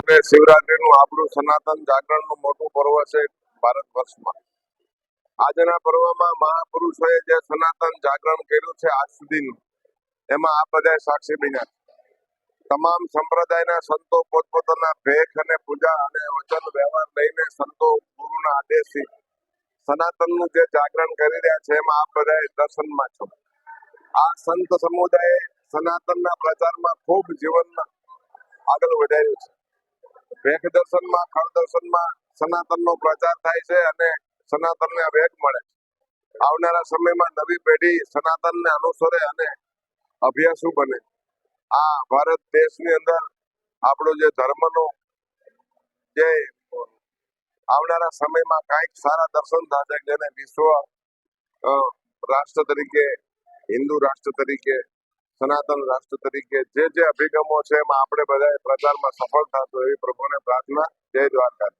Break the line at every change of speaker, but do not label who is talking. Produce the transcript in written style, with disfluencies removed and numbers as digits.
અને શિવરાત્રીનું આપણું સનાતન જાગરણનું મોટું પર્વ છે ભારત વર્ષમાં. આજના પર્વમાં મહાપુરુષોએ જે સનાતન જાગરણ કર્યું છે આજ સુધીનું, એમાં આ બધા સાક્ષી બન્યા. તમામ સંપ્રદાયના સંતો પોતપોતાના ભેખ અને પૂજા અને વચન વ્યવહાર લઈને સંતો ગુરુના આદેશથી સનાતનનું જે જાગરણ કરી રહ્યા છે એમાં આપ બધા દર્શનમાં છો. આ સંત સમુદાયે સનાતનના પ્રચારમાં ખૂબ જીવન આગળ વધાર્યું છે. ભેખ દર્શનમાં, ખળ દર્શનમાં સનાતનનો પ્રચાર થાય છે અને સનાતનને વેગ મળે. આવનારા સમયમાં નવી પેઢી સનાતનને અનુસરે અને અભ્યાસુ બને. આ ભારત દેશની અંદર આપણો જે ધર્મનો જે આવનારા સમયમાં કાંઈક સારા દર્શન થશે, જેને વિશ્વ રાષ્ટ્ર તરીકે, હિન્દુ રાષ્ટ્ર તરીકે, સનાતન રાષ્ટ્ર તરીકે જે અભિગમો છે એમાં આપણે બધા પ્રચારમાં સફળ થતો એવી પ્રભુને પ્રાર્થના. જય દ્વારકા.